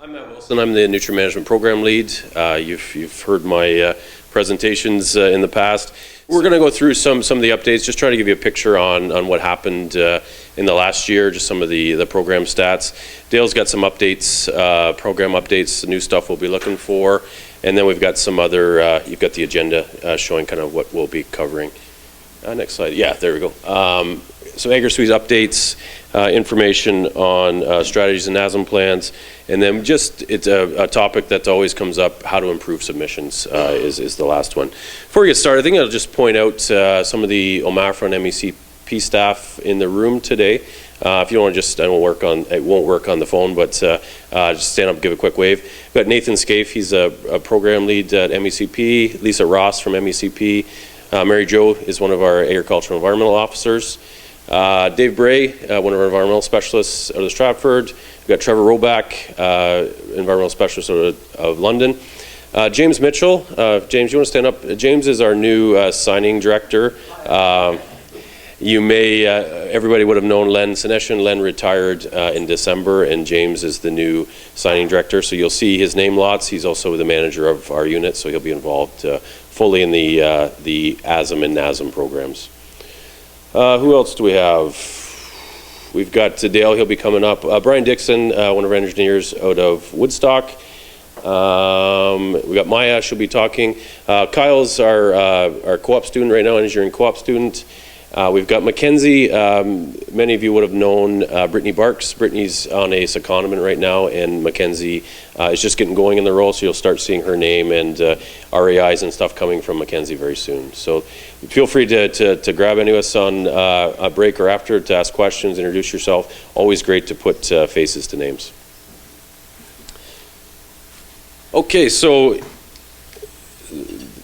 I'm Matt Wilson. I'm the Nutrient Management Program Lead. You've heard my presentations in the past. We're going to go through some of the updates, just try to give you a picture on what happened in the last year, just some of the program stats. Dale's got some updates, program updates, new stuff we'll be looking for, and then we've got some other, you've got the agenda showing kind of what we'll be covering. Next slide. Yeah, there we go. Some AgriSuite updates, information on strategies and NASM plans, and then just it's a topic that always comes up, how to improve submissions is the last one. Before we get started, I think I'll just point out some of the OMAFRA and MECP staff in the room today. If you want to just, it won't work on the phone, but just stand up and give a quick wave. We've got Nathan Scaife, he's a program lead at MECP, Lisa Ross from MECP, Mary Jo is one of our agricultural environmental officers. Dave Bray, one of our environmental specialists out of Stratford. We've got Trevor Roback, environmental specialist out of London. James Mitchell. James, you want to stand up? James is our new signing director. You may, everybody would have known Len Seneshin. Len retired in December, and James is the new signing director. So you'll see his name lots. He's also the manager of our unit, so he'll be involved fully in the ASM and NASM programs. Who else do we have? We've got Dale, he'll be coming up. Brian Dixon, one of our engineers out of Woodstock. We got Maya, she'll be talking. Kyle's our co-op student right now, engineering co-op student. We've got Mackenzie, many of you would have known Brittany Barks. Brittany's on a secondment right now, and Mackenzie is just getting going in the role, so you'll start seeing her name and RAIs and stuff coming from Mackenzie very soon. So feel free to grab any of us on a break or after to ask questions, introduce yourself. Always great to put faces to names. Okay, so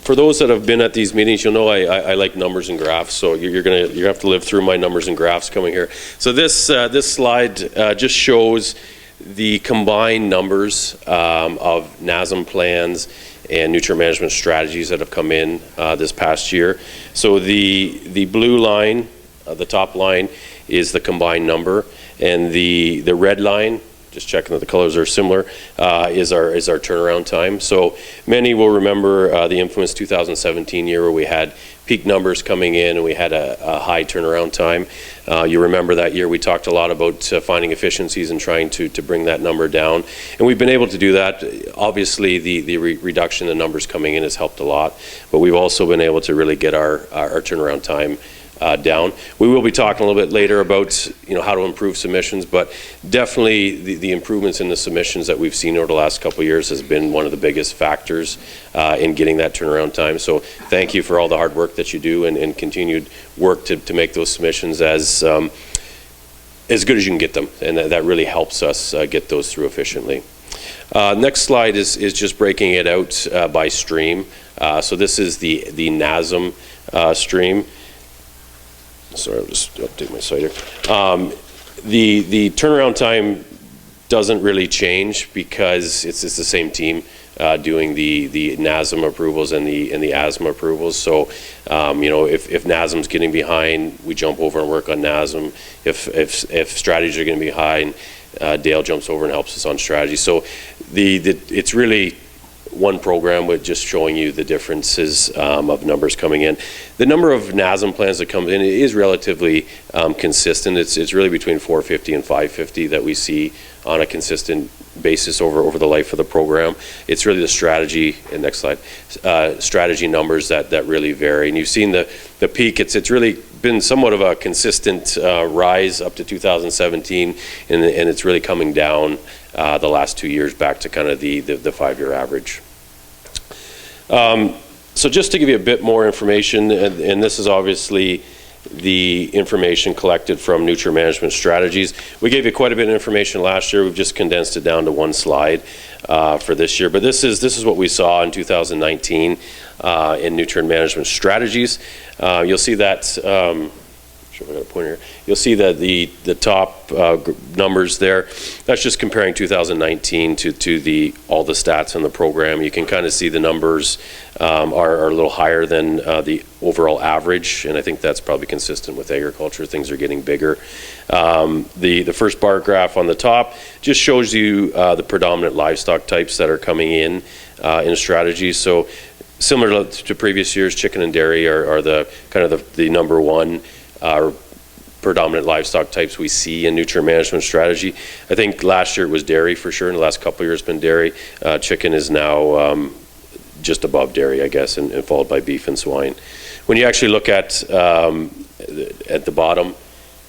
for those that have been at these meetings, you'll know I like numbers and graphs, so you're gonna have to live through my numbers and graphs coming here. So this slide just shows the combined numbers of NASM plans and nutrient management strategies that have come in this past year. So the blue line, the top line, is the combined number, and the red line, just checking that the colors are similar, is our turnaround time. So many will remember the infamous 2017 year where we had peak numbers coming in and we had a high turnaround time. You remember that year we talked a lot about finding efficiencies and trying to bring that number down. And we've been able to do that. Obviously the reduction in the numbers coming in has helped a lot, but we've also been able to really get our turnaround time down. We will be talking a little bit later about how to improve submissions, but definitely the improvements in the submissions that we've seen over the last couple of years has been one of the biggest factors in getting that turnaround time. So thank you for all the hard work that you do and continued work to make those submissions as good as you can get them, and that really helps us get those through efficiently. Next slide is just breaking it out by stream. So this is the NASM stream. Sorry, I'll just update my site here. The turnaround time doesn't really change because it's the same team doing the NASM approvals and the ASMA approvals. So if NASM's getting behind, we jump over and work on NASM. If strategies are getting behind, Dale jumps over and helps us on strategy. So it's really one program with just showing you the differences of numbers coming in. The number of NASM plans that come in is relatively consistent. It's really between 450 and 550 that we see on a consistent basis over the life of the program. It's really the strategy, and next slide, strategy numbers that really vary. And you've seen the peak, it's really been somewhat of a consistent rise up to 2017, and it's really coming down the last 2 years back to kind of the 5-year average. So just to give you a bit more information, and this is obviously the information collected from nutrient management strategies. We gave you quite a bit of information last year. We've just condensed it down to one slide for this year. But this is what we saw in 2019 in nutrient management strategies. You'll see that Sure if I got a pointer here. You'll see that the top numbers there, that's just comparing 2019 to all the stats in the program. You can kind of see the numbers are a little higher than the overall average, and I think that's probably consistent with agriculture. Things are getting bigger. The first bar graph on the top just shows you the predominant livestock types that are coming in strategy. So similar to previous years, chicken and dairy are the kind of the number one predominant livestock types we see in nutrient management strategy. I think last year it was dairy for sure, and the last couple of years been dairy. Chicken is now just above dairy, I guess, and followed by beef and swine. When you actually look at the bottom,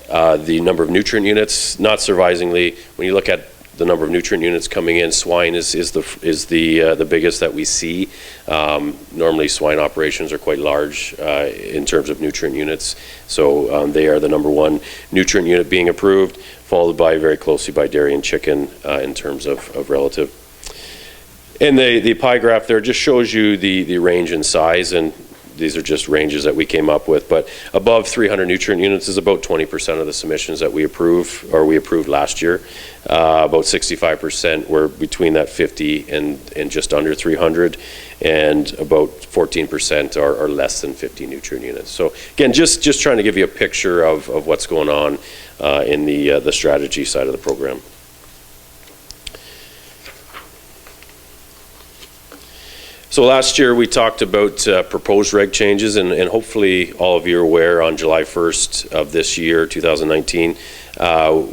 the number of nutrient units, not surprisingly, when you look at the number of nutrient units coming in, swine is the biggest that we see. Normally swine operations are quite large in terms of nutrient units, so they are the number one nutrient unit being approved, followed by very closely by dairy and chicken in terms of relative. And the pie graph there just shows you the range in size, and these are just ranges that we came up with, but above 300 nutrient units is about 20% of the submissions that we approve, or we approved last year. About 65% were between that 50 and just under 300, and about 14% are less than 50 nutrient units. So again, just trying to give you a picture of what's going on in the strategy side of the program. So last year we talked about proposed reg changes, and hopefully all of you are aware on July 1st of this year, 2019,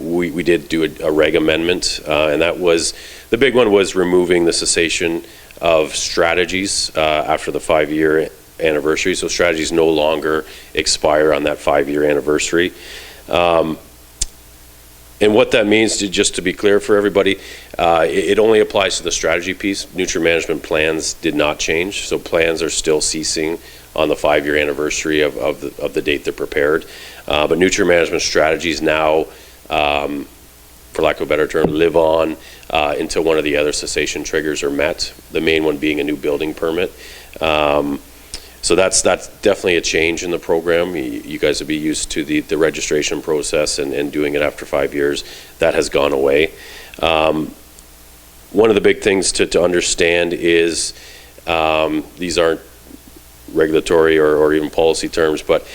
we did do a reg amendment, and that was, the big one was removing the cessation of strategies after the 5-year anniversary. So strategies no longer expire on that 5-year anniversary. And what that means, just to be clear for everybody, it only applies to the strategy piece. Nutrient management plans did not change, so plans are still ceasing on the 5-year anniversary of the date they're prepared. But nutrient management strategies now, for lack of a better term, live on until one of the other cessation triggers are met, the main one being a new building permit. So that's definitely a change in the program. You guys will be used to the registration process and doing it after 5 years. That has gone away. One of the big things to understand is these aren't regulatory or even policy terms, but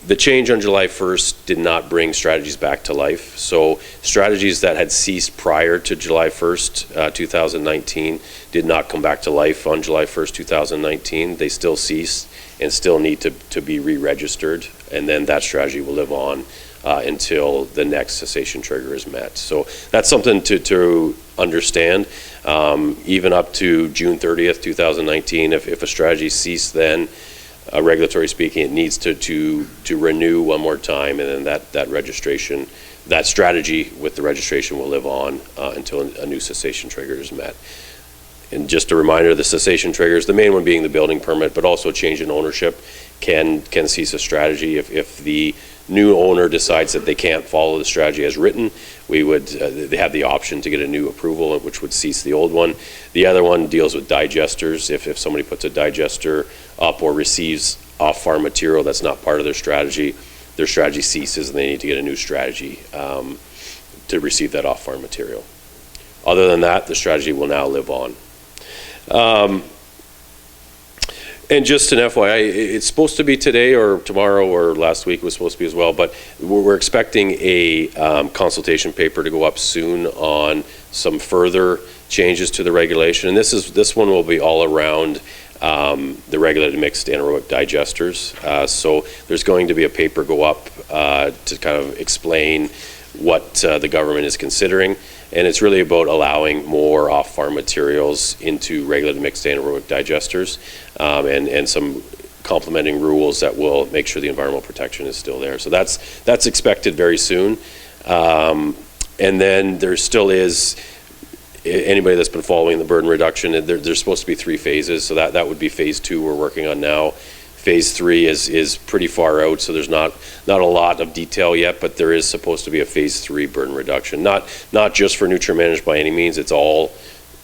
the change on July 1st did not bring strategies back to life. So strategies that had ceased prior to July 1st, 2019 did not come back to life on July 1st, 2019. They still ceased and still need to be re-registered, and then that strategy will live on until the next cessation trigger is met. So that's something to understand. Even up to June 30th, 2019, if a strategy ceased then, regulatory speaking, it needs to renew one more time, and then that registration, that strategy with the registration will live on until a new cessation trigger is met. And just a reminder, the cessation triggers, the main one being the building permit, but also change in ownership can cease a strategy. If the new owner decides that they can't follow the strategy as written, we would they have the option to get a new approval, which would cease the old one. The other one deals with digesters. If somebody puts a digester up or receives off-farm material that's not part of their strategy ceases, and they need to get a new strategy to receive that off-farm material. Other than that, the strategy will now live on. And just an FYI, it's supposed to be today or tomorrow, or last week was supposed to be as well, but we're expecting a consultation paper to go up soon on some further changes to the regulation. And this one will be all around the regulated mixed anaerobic digesters. So there's going to be a paper go up to kind of explain what the government is considering. And it's really about allowing more off-farm materials into regulated mixed anaerobic digesters, and some complementing rules that will make sure the environmental protection is still there. So that's expected very soon. And then there still is, anybody that's been following the burden reduction, there's supposed to be 3 phases. So that would be phase 2 we're working on now. Phase 3 is pretty far out, so there's not a lot of detail yet, but there is supposed to be a phase 3 burden reduction. Not just for nutrient management by any means, it's all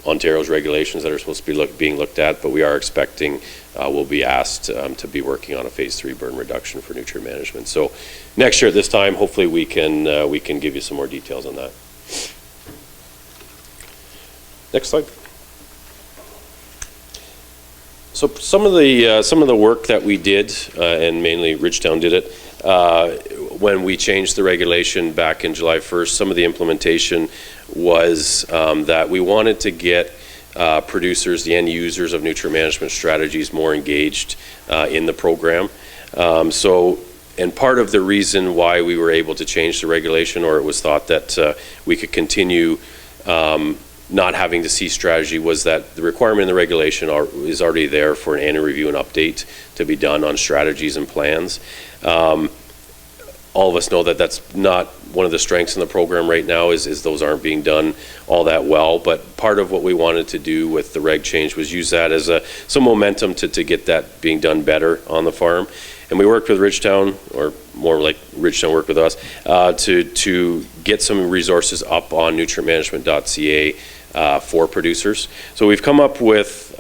Ontario's regulations that are supposed to be being looked at, but we are expecting we'll be asked to be working on a phase 3 burn reduction for nutrient management. So next year at this time, hopefully we can give you some more details on that. Next slide. So some of the work that we did, and mainly Ridgetown did it, when we changed the regulation back in July 1st, some of the implementation was that we wanted to get producers, the end users of nutrient management strategies, more engaged in the program. And part of the reason why we were able to change the regulation, or it was thought that we could continue not having to see strategy, was that the requirement in the regulation is already there for an annual review and update to be done on strategies and plans. All of us know that that's not one of the strengths in the program right now, is those aren't being done all that well. But part of what we wanted to do with the reg change was use that as some momentum to get that being done better on the farm. And we worked with Ridgetown, or more like Ridgetown worked with us, to get some resources up on nutrientmanagement.ca for producers. So we've come up with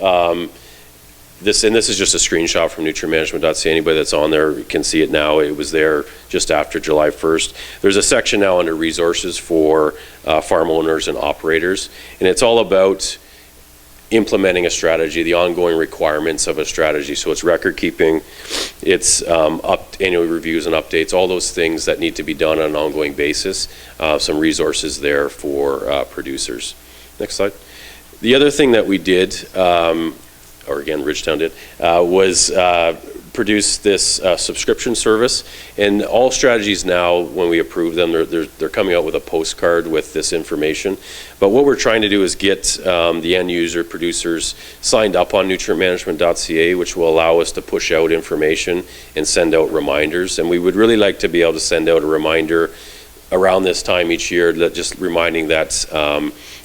this, and this is just a screenshot from nutrientmanagement.ca. Anybody that's on there can see it now. It was there just after July 1st. There's a section now under resources for farm owners and operators, and it's all about implementing a strategy, the ongoing requirements of a strategy. So it's record keeping, it's annual reviews and updates, all those things that need to be done on an ongoing basis. Some resources there for producers. Next slide. The other thing that we did, or again, Ridgetown did, was produce this subscription service. And all strategies now, when we approve them, they're coming out with a postcard with this information. But what we're trying to do is get the end user producers signed up on nutrientmanagement.ca, which will allow us to push out information and send out reminders. And we would really like to be able to send out a reminder around this time each year, that just reminding that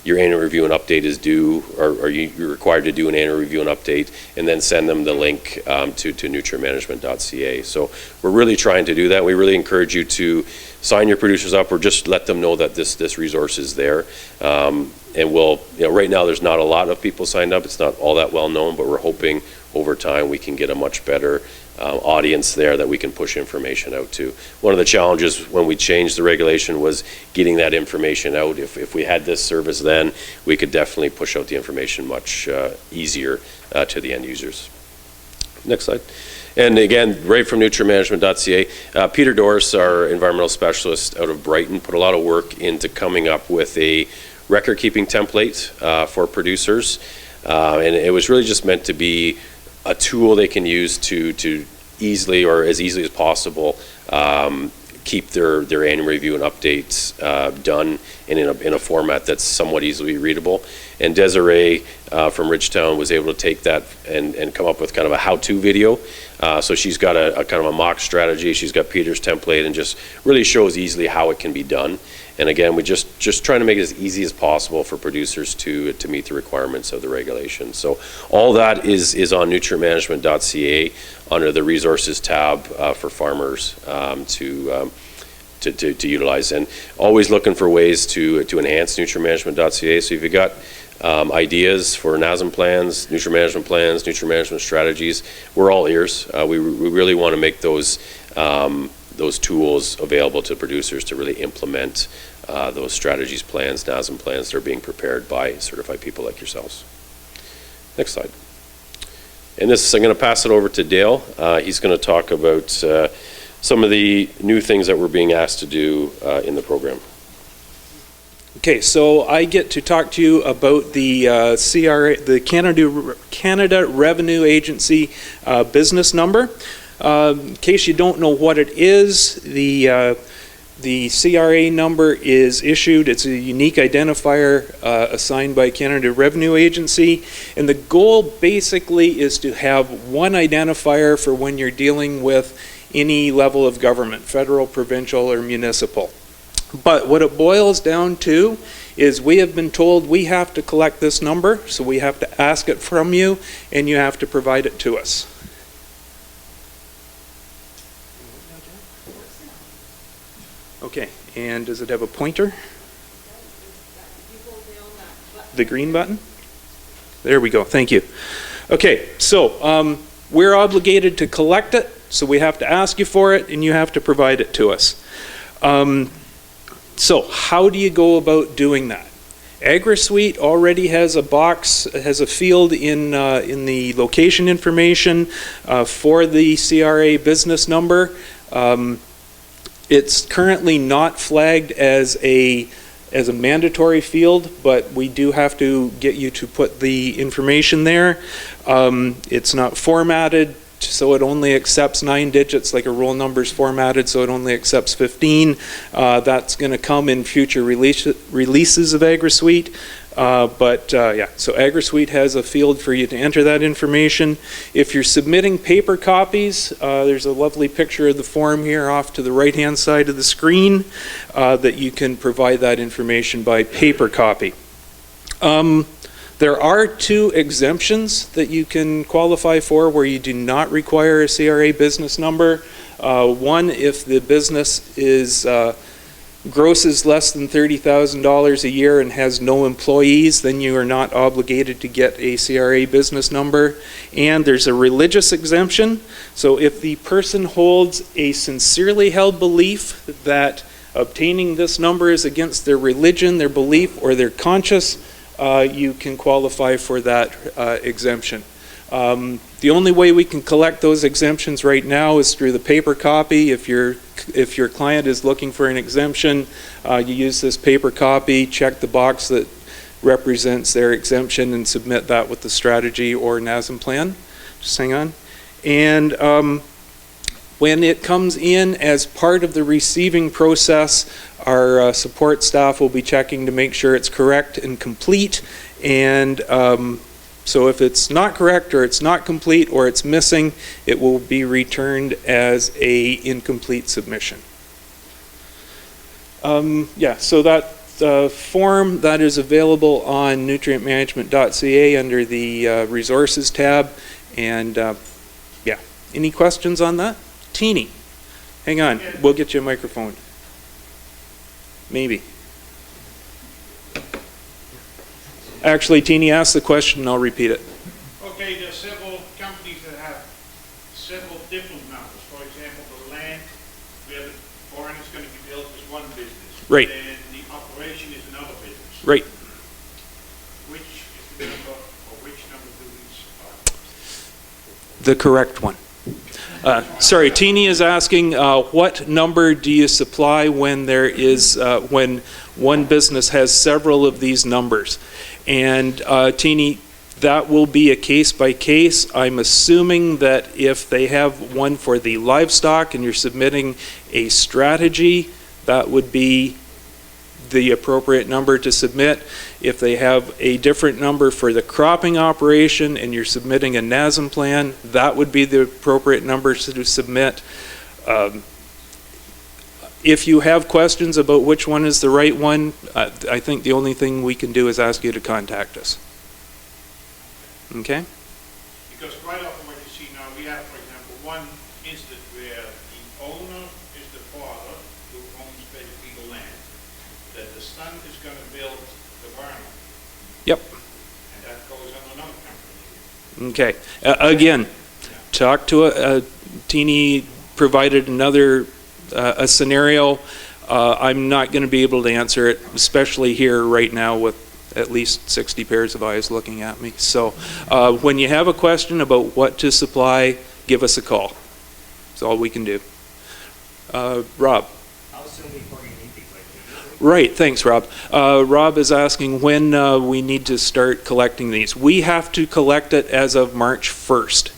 your annual review and update is due, or you're required to do an annual review and update, and then send them the link to nutrientmanagement.ca. So we're really trying to do that. We really encourage you to sign your producers up, or just let them know that this resource is there. And we'll, right now there's not a lot of people signed up. It's not all that well known, but we're hoping over time we can get a much better audience there that we can push information out to. One of the challenges when we changed the regulation was getting that information out. If we had this service then, we could definitely push out the information much easier to the end users. Next slide. And again, right from nutrientmanagement.ca, Peter Doris, our environmental specialist out of Brighton, put a lot of work into coming up with a record keeping template for producers. And it was really just meant to be a tool they can use to easily, or as easily as possible, keep their annual review and updates done and in a format that's somewhat easily readable. And Desiree from Ridgetown was able to take that and come up with kind of a how-to video. So she's got a kind of a mock strategy. She's got Peter's template, and just really shows easily how it can be done. And again, we just trying to make it as easy as possible for producers to meet the requirements of the regulation. So all that is on nutrientmanagement.ca under the resources tab for farmers to utilize, and always looking for ways to enhance nutrientmanagement.ca. So if you've got ideas for NASM plans, nutrient management plans, nutrient management strategies, we're all ears. We really want to make those tools available to producers to really implement those strategies, plans, NASM plans that are being prepared by certified people like yourselves. Next slide. And this, I'm going to pass it over to Dale. He's going to talk about some of the new things that we're being asked to do in the program. Okay, so I get to talk to you about the CRA, the Canada Revenue Agency business number. In case you don't know what it is, the CRA number is issued. It's a unique identifier assigned by Canada Revenue Agency, and the goal basically is to have one identifier for when you're dealing with any level of government, federal, provincial, or municipal. But what it boils down to is we have been told we have to collect this number, so we have to ask it from you, and you have to provide it to us. Okay, and does it have a pointer? The green button? There we go. Thank you. Okay, so we're obligated to collect it, so we have to ask you for it, and you have to provide it to us. So how do you go about doing that? AgriSuite already has a box, has a field in the location information for the CRA business number. It's currently not flagged as a mandatory field, but we do have to get you to put the information there. It's not formatted, so it only accepts 9 digits, like a roll number's formatted, so it only accepts 15. That's going to come in future releases of AgriSuite. Yeah, so AgriSuite has a field for you to enter that information. If you're submitting paper copies, there's a lovely picture of the form here off to the right-hand side of the screen that you can provide that information by paper copy. There are 2 exemptions that you can qualify for where you do not require a CRA business number. One, if the business grosses less than $30,000 a year and has no employees, then you are not obligated to get a CRA business number. And there's a religious exemption. So if the person holds a sincerely held belief that obtaining this number is against their religion, their belief, or their conscience, you can qualify for that exemption. The only way we can collect those exemptions right now is through the paper copy. If your client is looking for an exemption, you use this paper copy, check the box that represents their exemption, and submit that with the strategy or NASM plan. Just hang on. And when it comes in as part of the receiving process, our support staff will be checking to make sure it's correct and complete. And so if it's not correct, or it's not complete, or it's missing, it will be returned as a incomplete submission. Yeah, so that form that is available on nutrientmanagement.ca under the resources tab. And yeah, any questions on that? Teeny, hang on, we'll get you a microphone. Maybe. Actually, Teeny, ask the question and I'll repeat it. Okay, there are several companies that have several different numbers. For example, the land where the barn is going to be built is one business. Right. And the operation is another business. Right. Which is the number, or which number do we supply? The correct one. Sorry, Teeny is asking what number do you supply when there is when one business has several of these numbers? And Teeny, that will be a case by case. I'm assuming that if they have one for the livestock and you're submitting a strategy, that would be the appropriate number to submit. If they have a different number for the cropping operation and you're submitting a NASM plan, that would be the appropriate number to submit. If you have questions about which one is the right one, I think the only thing we can do is ask you to contact us. Okay? Because quite often what you see now, we have, for example, one instance where the owner is the father who owns basically the land, that the son is going to build the barn. Yep. And that goes on another company. Okay. Again, talk to Teeny provided another a scenario. I'm not going to be able to answer it, especially here right now with at least 60 pairs of eyes looking at me. So when you have a question about what to supply, give us a call. That's all we can do. Rob. How soon before you need these? Right, thanks, Rob. Rob is asking when we need to start collecting these. We have to collect it as of March 1st.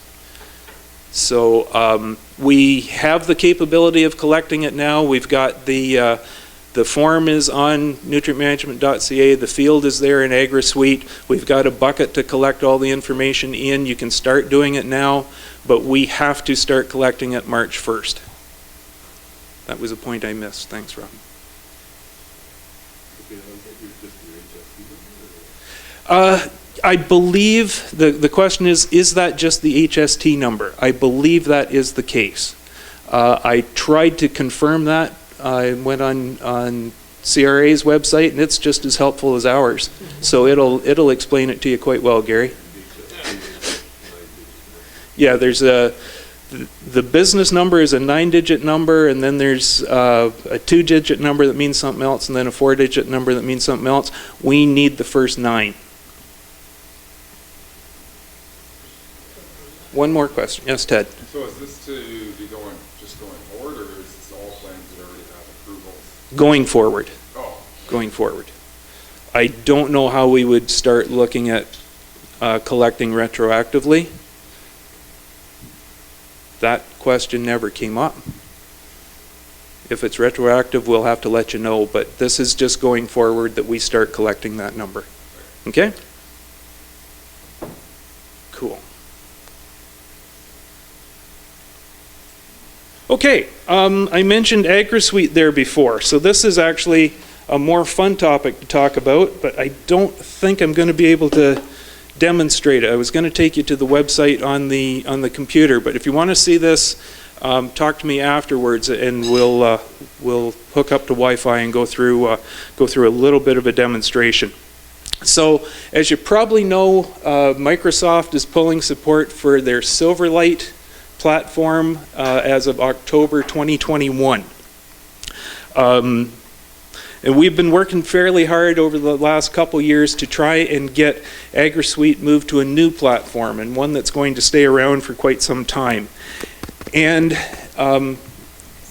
So we have the capability of collecting it now. We've got the form is on nutrientmanagement.ca. The field is there in AgriSuite. We've got a bucket to collect all the information in. You can start doing it now, but we have to start collecting it March 1st. That was a point I missed. Thanks, Rob. I believe the question is that just the HST number? I believe that is the case. I tried to confirm that. I went on CRA's website, and it's just as helpful as ours. So it'll explain it to you quite well, Gary. Yeah, there's the business number is a 9-digit number, and then there's a 2-digit number that means something else, and then a 4-digit number that means something else. We need the first 9. One more question. Yes, Ted. So is this to be just going forward, or is this all plans that already have approvals? Going forward. Oh, Going forward. I don't know how we would start looking at collecting retroactively. That question never came up. If it's retroactive, we'll have to let you know, but this is just going forward that we start collecting that number. Okay? Cool. Okay, I mentioned AgriSuite there before, so this is actually a more fun topic to talk about, but I don't think I'm going to be able to demonstrate it. I was going to take you to the website on the computer, but if you want to see this, talk to me afterwards, and we'll hook up to Wi-Fi and go through a little bit of a demonstration. So, as you probably know, Microsoft is pulling support for their Silverlight platform as of October 2021. And we've been working fairly hard over the last couple years to try and get AgriSuite moved to a new platform, and one that's going to stay around for quite some time. And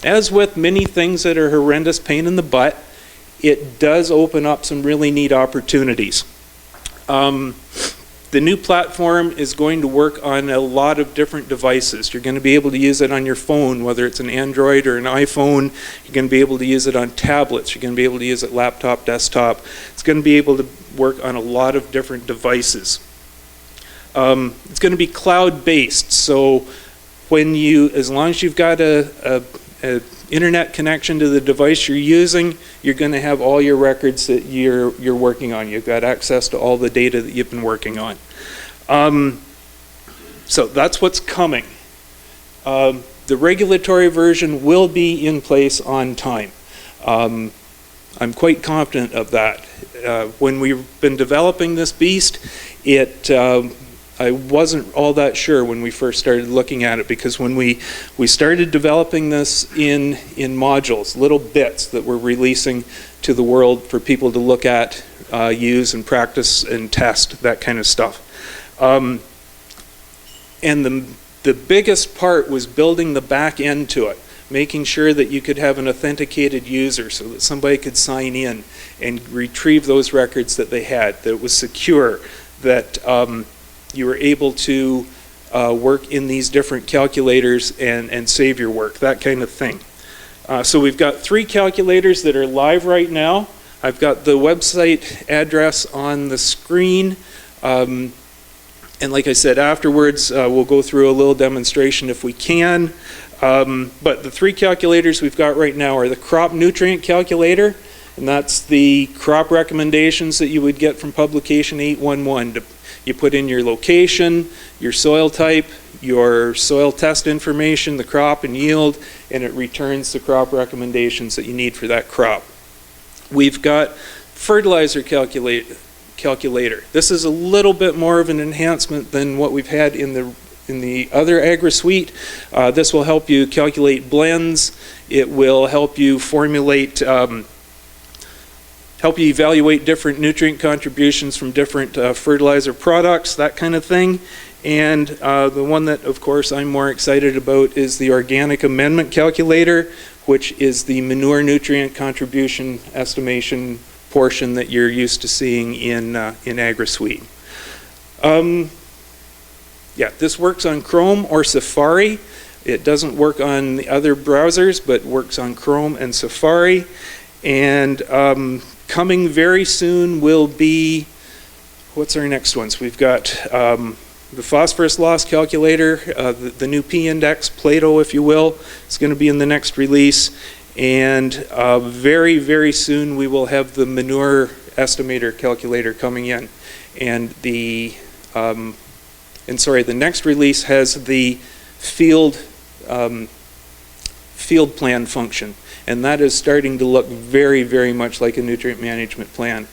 as with many things that are horrendous pain in the butt, it does open up some really neat opportunities. The new platform is going to work on a lot of different devices. You're going to be able to use it on your phone, whether it's an Android or an iPhone. You're going to be able to use it on tablets. You're going to be able to use it laptop, desktop. It's going to be able to work on a lot of different devices. It's going to be cloud-based, so as long as you've got a internet connection to the device you're using, you're going to have all your records that you're working on. You've got access to all the data that you've been working on. So that's what's coming. The regulatory version will be in place on time. I'm quite confident of that. When we've been developing this beast, I wasn't all that sure when we first started looking at it, because when we started developing this in modules, little bits that we're releasing to the world for people to look at, use and practice and test, that kind of stuff. And the biggest part was building the back end to it, making sure that you could have an authenticated user so that somebody could sign in and retrieve those records that they had, that it was secure, that you were able to work in these different calculators and save your work, that kind of thing. So we've got 3 calculators that are live right now. I've got the website address on the screen. And like I said, afterwards we'll go through a little demonstration if we can. But the 3 calculators we've got right now are the crop nutrient calculator, and that's the crop recommendations that you would get from publication 811. You put in your location, your soil type, your soil test information, the crop and yield, and it returns the crop recommendations that you need for that crop. We've got fertilizer calculator. This is a little bit more of an enhancement than what we've had in the other AgriSuite. This will help you calculate blends. It will help you formulate help you evaluate different nutrient contributions from different fertilizer products, that kind of thing. And the one that, of course, I'm more excited about is the organic amendment calculator, which is the manure nutrient contribution estimation portion that you're used to seeing in AgriSuite. Yeah, this works on Chrome or Safari. It doesn't work on the other browsers, but works on Chrome and Safari. And coming very soon will be, what's our next ones? We've got the phosphorus loss calculator, the new P-index, Plato, if you will. It's going to be in the next release. And very, very soon we will have the manure estimator calculator coming in. And the next release has the field field plan function. And that is starting to look very, very much like a nutrient management plan.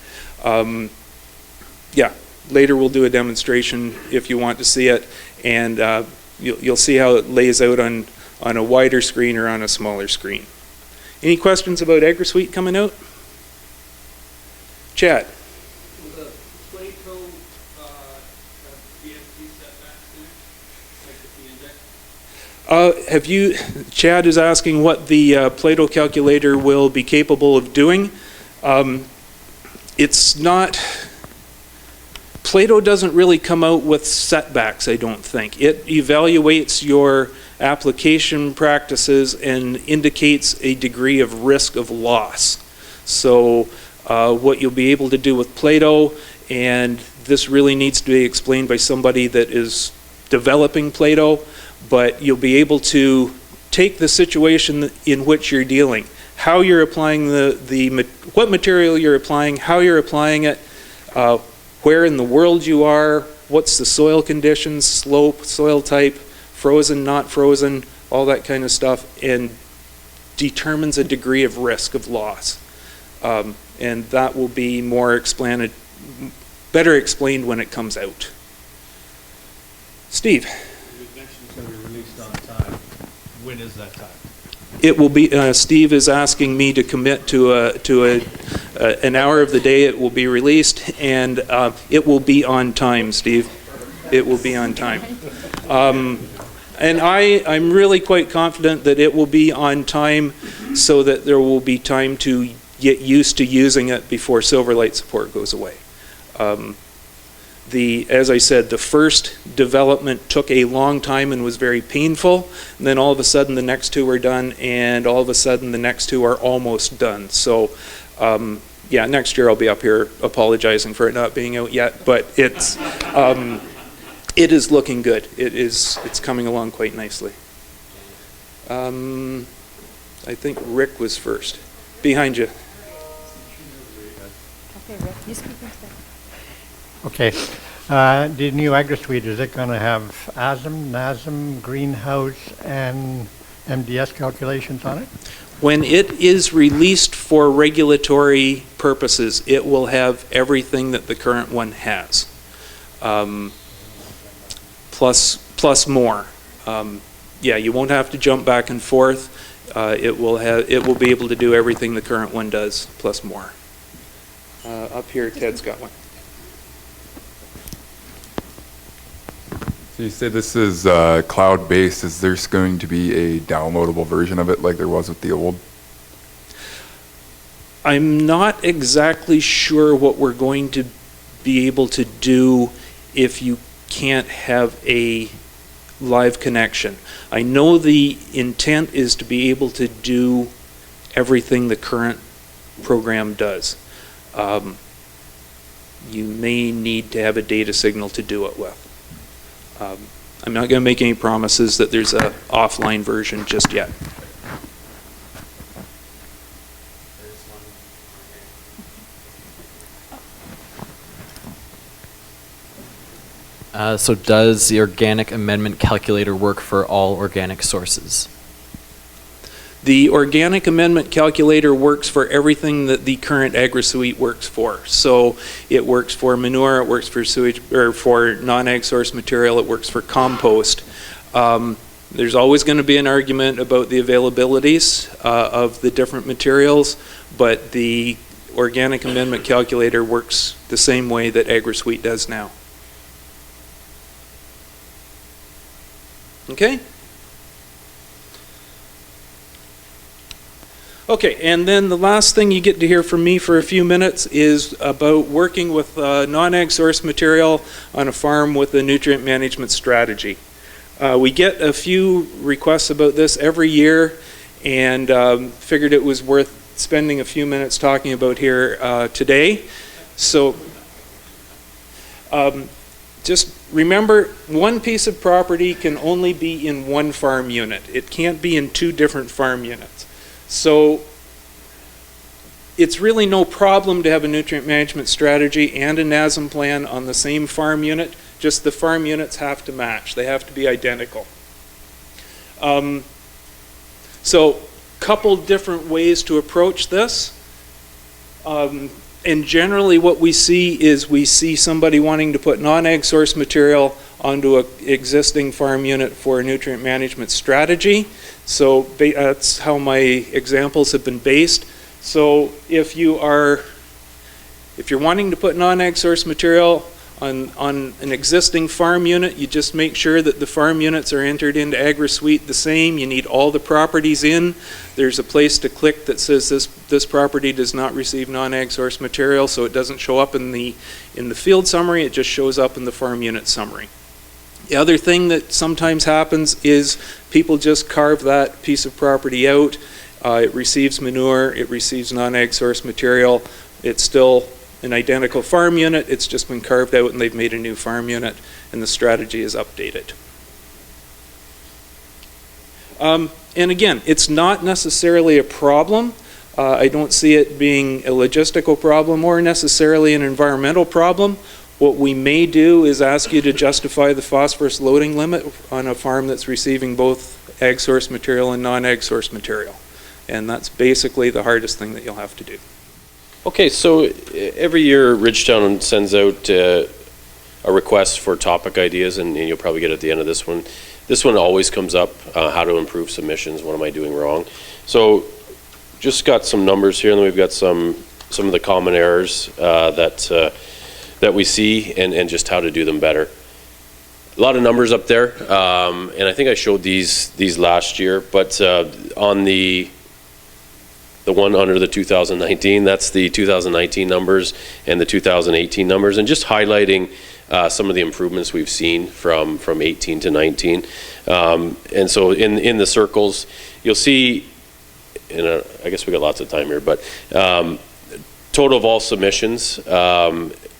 Yeah, later we'll do a demonstration if you want to see it, and you'll see how it lays out on a wider screen or on a smaller screen. Any questions about AgriSuite coming out? Chad? Will the Plato have BMP setbacks in it, like the index? Have you, Chad is asking what the Plato calculator will be capable of doing. It's not, Plato doesn't really come out with setbacks, I don't think. It evaluates your application practices and indicates a degree of risk of loss. So what you'll be able to do with Plato, and this really needs to be explained by somebody that is developing Plato, but you'll be able to take the situation in which you're dealing, how you're applying what material you're applying, how you're applying it, where in the world you are, what's the soil conditions, slope, soil type, frozen, not frozen, all that kind of stuff, and determines a degree of risk of loss. And that will be better explained when it comes out. Steve? You mentioned it's going to be released on time. When is that time? It will be, Steve is asking me to commit to an hour of the day it will be released, and it will be on time, Steve. It will be on time. And I'm really quite confident that it will be on time so that there will be time to get used to using it before Silverlight support goes away. As I said, the first development took a long time and was very painful, and then all of a sudden the next two are done, and all of a sudden the next two are almost done. So yeah, next year I'll be up here apologizing for it not being out yet, but it's it is looking good. It's coming along quite nicely. I think Rick was first. Behind you. Okay, Rick, you speak instead. Okay. The new AgriSuite, is it going to have ASM, NASM, greenhouse, and MDS calculations on it? When it is released for regulatory purposes, it will have everything that the current one has, plus more. Yeah, you won't have to jump back and forth. It will be able to do everything the current one does, plus more. Up here, Ted's got one. So you say this is cloud-based. Is there going to be a downloadable version of it like there was with the old? I'm not exactly sure what we're going to be able to do if you can't have a live connection. I know the intent is to be able to do everything the current program does. You may need to have a data signal to do it with. I'm not going to make any promises that there's an offline version just yet. So does the organic amendment calculator work for all organic sources? The organic amendment calculator works for everything that the current AgriSuite works for. So it works for manure, it works for sewage, or for non-ag source material, it works for compost. There's always going to be an argument about the availabilities of the different materials, but the organic amendment calculator works the same way that AgriSuite does now. Okay? Okay, and then the last thing you get to hear from me for a few minutes is about working with non-ag source material on a farm with a nutrient management strategy. We get a few requests about this every year, and figured it was worth spending a few minutes talking about here today. So just remember, one piece of property can only be in one farm unit. It can't be in two different farm units. So it's really no problem to have a nutrient management strategy and a NASM plan on the same farm unit, just the farm units have to match. They have to be identical. So, couple different ways to approach this. And generally what we see somebody wanting to put non-ag source material onto an existing farm unit for a nutrient management strategy. So that's how my examples have been based. So if you're wanting to put non-ag source material on an existing farm unit, you just make sure that the farm units are entered into AgriSuite the same. You need all the properties in. There's a place to click that says this property does not receive non-ag source material, so it doesn't show up in the field summary, it just shows up in the farm unit summary. The other thing that sometimes happens is people just carve that piece of property out. It receives manure, it receives non-ag source material. It's still an identical farm unit, it's just been carved out and they've made a new farm unit and the strategy is updated. And again, it's not necessarily a problem. I don't see it being a logistical problem or necessarily an environmental problem. What we may do is ask you to justify the phosphorus loading limit on a farm that's receiving both ag source material and non-ag source material. And that's basically the hardest thing that you'll have to do. Okay, so every year Ridgetown sends out a request for topic ideas, and you'll probably get it at the end of this one. This one always comes up, how to improve submissions, what am I doing wrong? So just got some numbers here, and then we've got some of the common errors that we see, and just how to do them better. A lot of numbers up there, and I think I showed these last year, but on the one under the 2019, that's the 2019 numbers and the 2018 numbers, and just highlighting some of the improvements we've seen from 18 to 19. And so in the circles, you'll see, I guess we got lots of time here, but total of all submissions,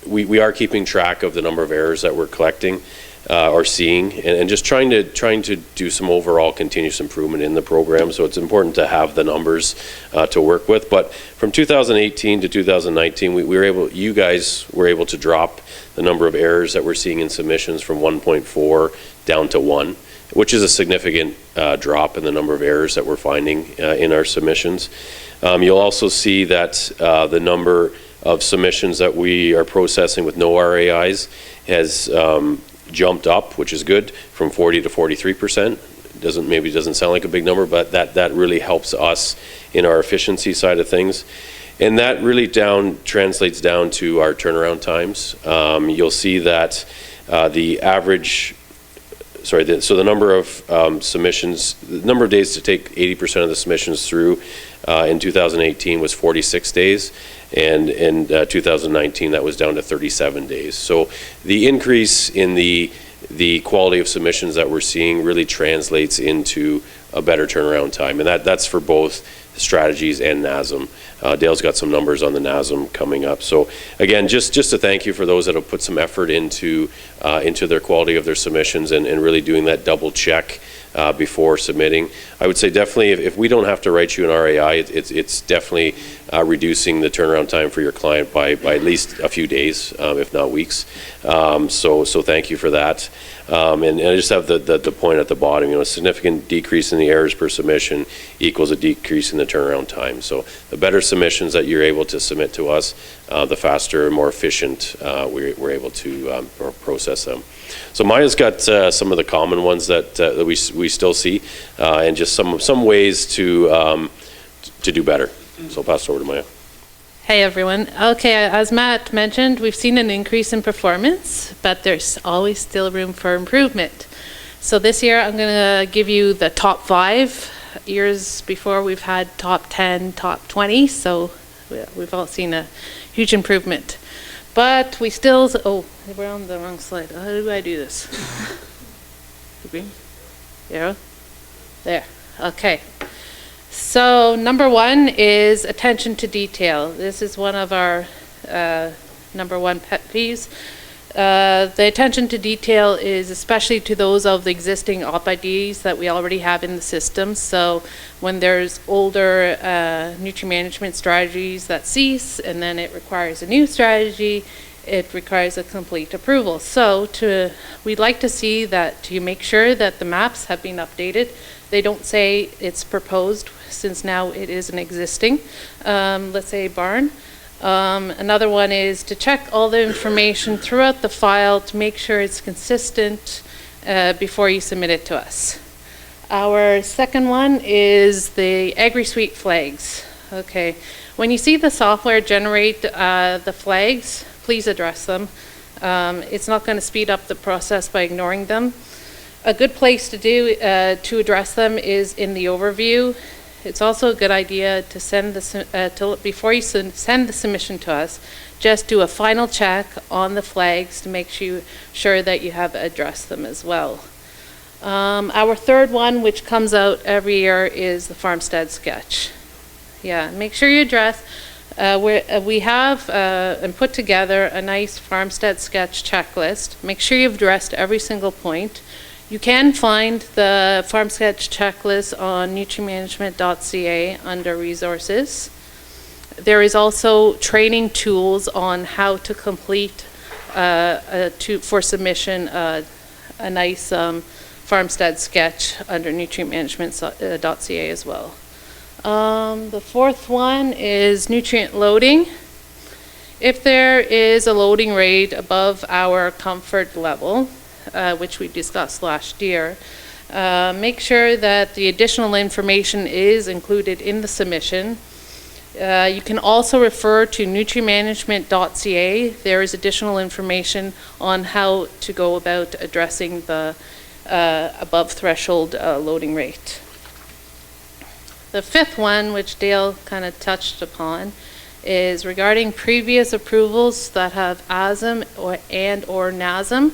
we are keeping track of the number of errors that we're collecting or seeing, and just trying to do some overall continuous improvement in the program. So it's important to have the numbers to work with. But from 2018 to 2019, you guys were able to drop the number of errors that we're seeing in submissions from 1.4 down to 1, which is a significant drop in the number of errors that we're finding in our submissions. You'll also see that the number of submissions that we are processing with no RAIs has jumped up, which is good, from 40 to 43%. Maybe doesn't sound like a big number, but that really helps us in our efficiency side of things. And that really translates down to our turnaround times. You'll see that the average, so the number of submissions, the number of days to take 80% of the submissions through in 2018 was 46 days. And in 2019, that was down to 37 days. So the increase in the quality of submissions that we're seeing really translates into a better turnaround time. And that's for both strategies and NASM. Dale's got some numbers on the NASM coming up. So again, just to thank you for those that have put some effort into their quality of their submissions and really doing that double check before submitting. I would say definitely if we don't have to write you an RAI, it's definitely reducing the turnaround time for your client by at least a few days, if not weeks. So thank you for that. And I just have the point at the bottom, a significant decrease in the errors per submission equals a decrease in the turnaround time. So the better submissions that you're able to submit to us, the faster and more efficient we're able to process them. So Maya's got some of the common ones that we still see, and just some ways to do better. So I'll pass it over to Maya. Hey everyone. Okay, as Matt mentioned, we've seen an increase in performance, but there's always still room for improvement. So this year I'm going to give you the top 5. Years before we've had top 10, top 20, so we've all seen a huge improvement. But we still, we're on the wrong slide. How do I do this? Green? Arrow? There. Okay. So number 1 is attention to detail. This is one of our number 1 pet peeves. The attention to detail is especially to those of the existing OP-IDs that we already have in the system. So when there's older nutrient management strategies that cease and then it requires a new strategy, it requires a complete approval. So we'd like to see that you make sure that the maps have been updated. They don't say it's proposed, since now it is an existing, let's say, barn. Another one is to check all the information throughout the file to make sure it's consistent before you submit it to us. Our second one is the AgriSuite flags. Okay, when you see the software generate the flags, please address them. It's not going to speed up the process by ignoring them. A good place to to address them is in the overview. It's also a good idea to send before you send the submission to us, just do a final check on the flags to make sure that you have addressed them as well. Our third one, which comes out every year, is the farmstead sketch. Yeah, make sure you address. We have and put together a nice farmstead sketch checklist. Make sure you've addressed every single point. You can find the farm sketch checklist on nutrimanagement.ca under resources. There is also training tools on how to complete for submission a nice farmstead sketch under nutrientmanagement.ca as well. The fourth one is nutrient loading. If there is a loading rate above our comfort level, which we discussed last year, make sure that the additional information is included in the submission. You can also refer to nutrimanagement.ca. There is additional information on how to go about addressing the above threshold loading rate. The fifth one, which Dale kind of touched upon, is regarding previous approvals that have ASM or NASM.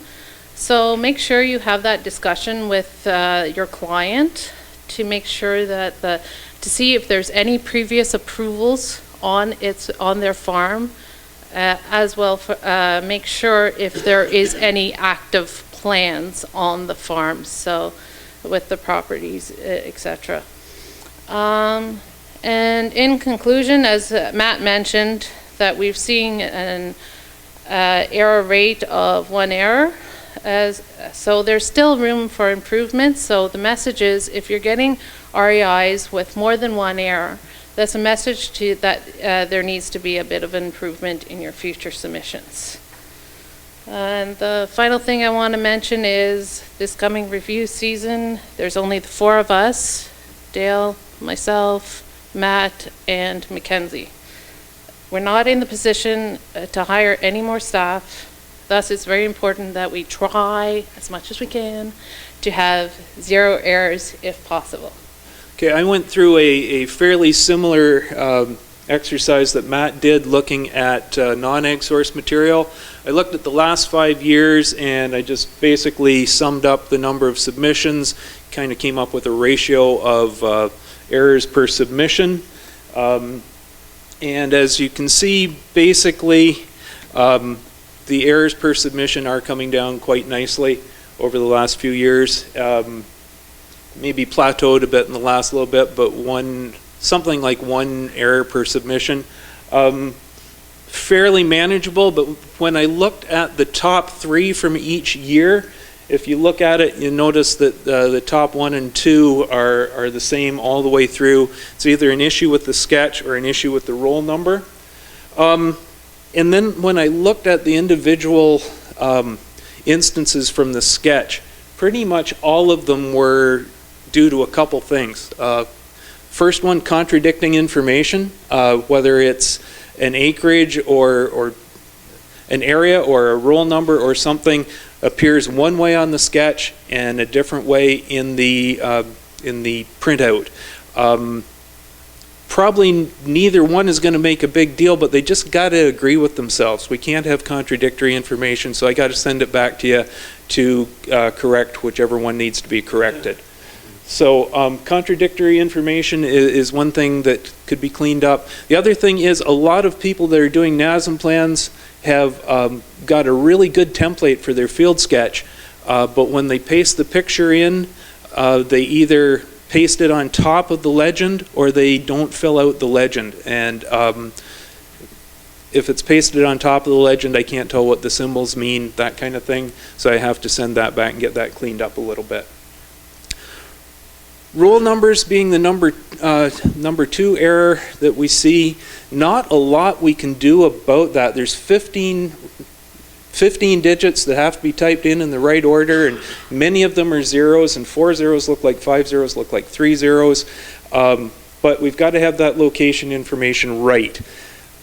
So make sure you have that discussion with your client to make sure that to see if there's any previous approvals on their farm, as well for make sure if there is any active plans on the farm, so with the properties, etc. And in conclusion, as Matt mentioned, that we've seen an error rate of 1 error. So there's still room for improvement. So the message is, if you're getting REIs with more than 1 error, that's a message to that there needs to be a bit of an improvement in your future submissions. And the final thing I want to mention is this coming review season, there's only the 4 of us, Dale, myself, Matt, and Mackenzie. We're not in the position to hire any more staff. Thus, it's very important that we try as much as we can to have 0 errors if possible. Okay, I went through a fairly similar exercise that Matt did looking at non-egg source material. I looked at the last 5 years and I just basically summed up the number of submissions, kind of came up with a ratio of errors per submission. And as you can see, basically, the errors per submission are coming down quite nicely over the last few years. Maybe plateaued a bit in the last little bit, but something like 1 error per submission. Fairly manageable, but when I looked at the top 3 from each year, if you look at it, you notice that the top 1 and 2 are the same all the way through. It's either an issue with the sketch or an issue with the roll number. And then when I looked at the individual instances from the sketch, pretty much all of them were due to a couple things. First one, contradicting information, whether it's an acreage or an area or a roll number or something appears one way on the sketch and a different way in the printout. Probably neither one is going to make a big deal, but they just got to agree with themselves. We can't have contradictory information, so I got to send it back to you to correct whichever one needs to be corrected. So contradictory information is one thing that could be cleaned up. The other thing is a lot of people that are doing NASM plans have got a really good template for their field sketch, but when they paste the picture in, they either paste it on top of the legend or they don't fill out the legend. And if it's pasted on top of the legend, I can't tell what the symbols mean, that kind of thing. So I have to send that back and get that cleaned up a little bit. Roll numbers being the number 2 error that we see, not a lot we can do about that. There's 15 digits that have to be typed in the right order, and many of them are zeros, and 4 zeros look like 5 zeros, look like 3 zeros. But we've got to have that location information right.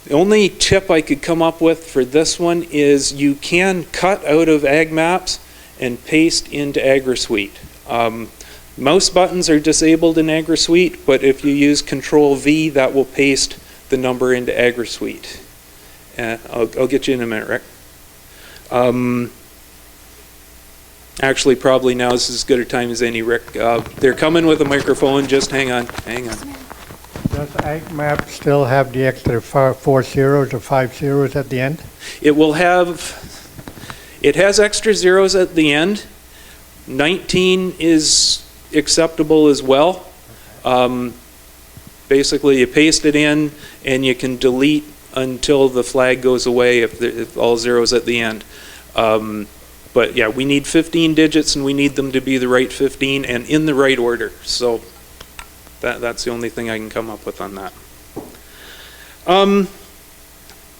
The only tip I could come up with for this one is you can cut out of Ag Maps and paste into AgriSuite. Mouse buttons are disabled in AgriSuite, but if you use Control-V, that will paste the number into AgriSuite. I'll get you in a minute, Rick. Actually, probably now is as good a time as any, Rick. They're coming with a microphone. Just hang on. Does Ag Map still have the extra 4 zeros or 5 zeros at the end? It has extra zeros at the end. 19 is acceptable as well. Basically, you paste it in and you can delete until the flag goes away if all zeros at the end. But yeah, we need 15 digits and we need them to be the right 15 and in the right order. So that's the only thing I can come up with on that.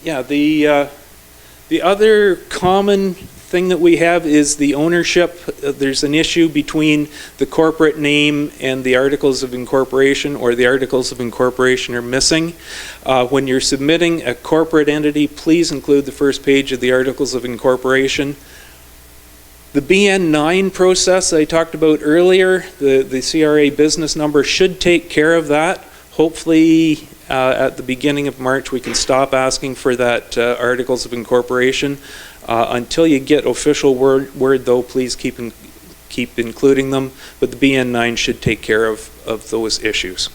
Yeah, the other common thing that we have is the ownership. There's an issue between the corporate name and the articles of incorporation, or the articles of incorporation are missing. When you're submitting a corporate entity, please include the first page of the articles of incorporation. The BN9 process I talked about earlier, the CRA business number should take care of that. Hopefully at the beginning of March we can stop asking for that articles of incorporation. Until you get official word though, please keep including them, but the BN9 should take care of those issues.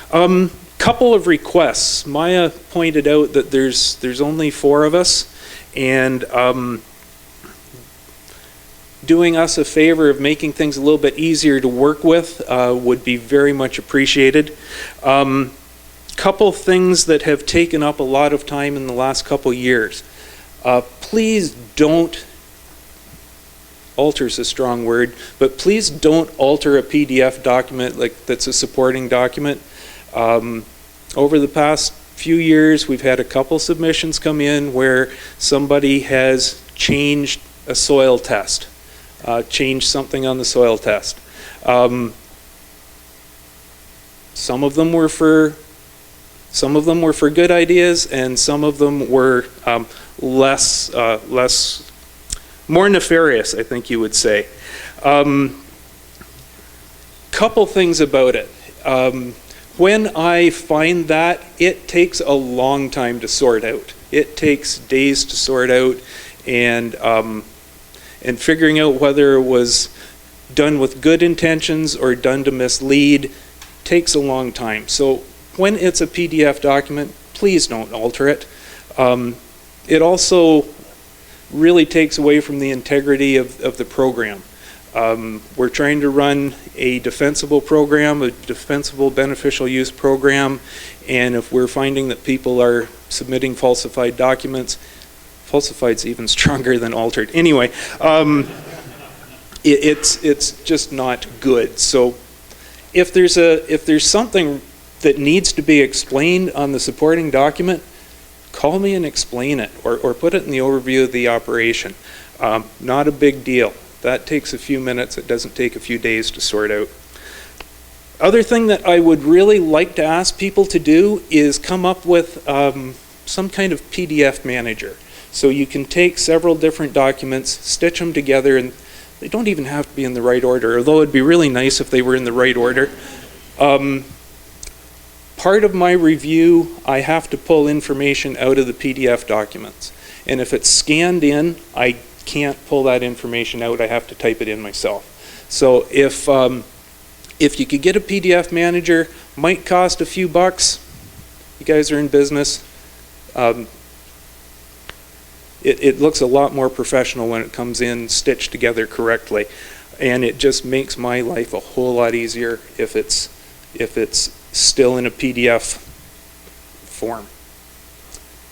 Couple of requests. Maya pointed out that there's only 4 of us, and doing us a favor of making things a little bit easier to work with would be very much appreciated. Couple things that have taken up a lot of time in the last couple years. Please don't, alter's a strong word, but please don't alter a PDF document that's a supporting document. Over the past few years, we've had a couple submissions come in where somebody has changed a soil test, changed something on the soil test. Some of them were for good ideas, and some of them were more nefarious, I think you would say. Couple things about it. When I find that, it takes a long time to sort out. It takes days to sort out, and figuring out whether it was done with good intentions or done to mislead takes a long time. So when it's a PDF document, please don't alter it. It also really takes away from the integrity of the program. We're trying to run a defensible program, a defensible beneficial use program, and if we're finding that people are submitting falsified documents, falsified's even stronger than altered. Anyway, it's just not good. So if there's something that needs to be explained on the supporting document, call me and explain it, or put it in the overview of the operation. Not a big deal. That takes a few minutes. It doesn't take a few days to sort out. Other thing that I would really like to ask people to do is come up with some kind of PDF manager. So you can take several different documents, stitch them together, and they don't even have to be in the right order, although it'd be really nice if they were in the right order. Part of my review, I have to pull information out of the PDF documents. And if it's scanned in, I can't pull that information out. I have to type it in myself. So if you could get a PDF manager, might cost a few bucks. You guys are in business. It looks a lot more professional when it comes in stitched together correctly. And it just makes my life a whole lot easier if it's still in a PDF form.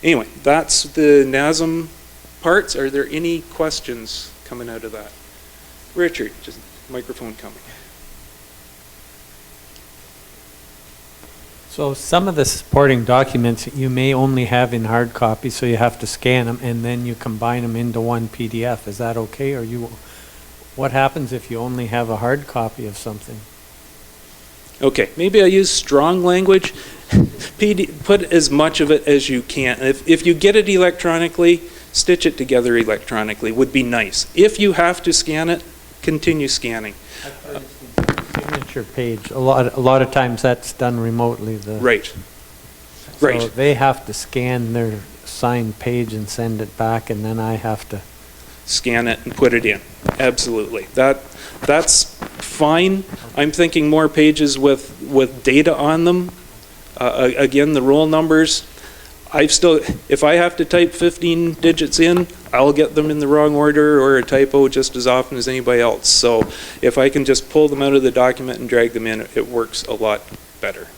Anyway, that's the NASM parts. Are there any questions coming out of that? Richard, just microphone coming. So some of the supporting documents you may only have in hard copy, so you have to scan them and then you combine them into one PDF. Is that okay? Or what happens if you only have a hard copy of something? Okay, maybe I use strong language. Put as much of it as you can. If you get it electronically, stitch it together electronically would be nice. If you have to scan it, continue scanning. Signature page, a lot of times that's done remotely. Right. So Right. they have to scan their signed page and send it back, and then I have to. Scan it and put it in. Absolutely. That's fine. I'm thinking more pages with data on them. Again, the roll numbers. If I have to type 15 digits in, I'll get them in the wrong order or a typo just as often as anybody else. So if I can just pull them out of the document and drag them in, it works a lot better.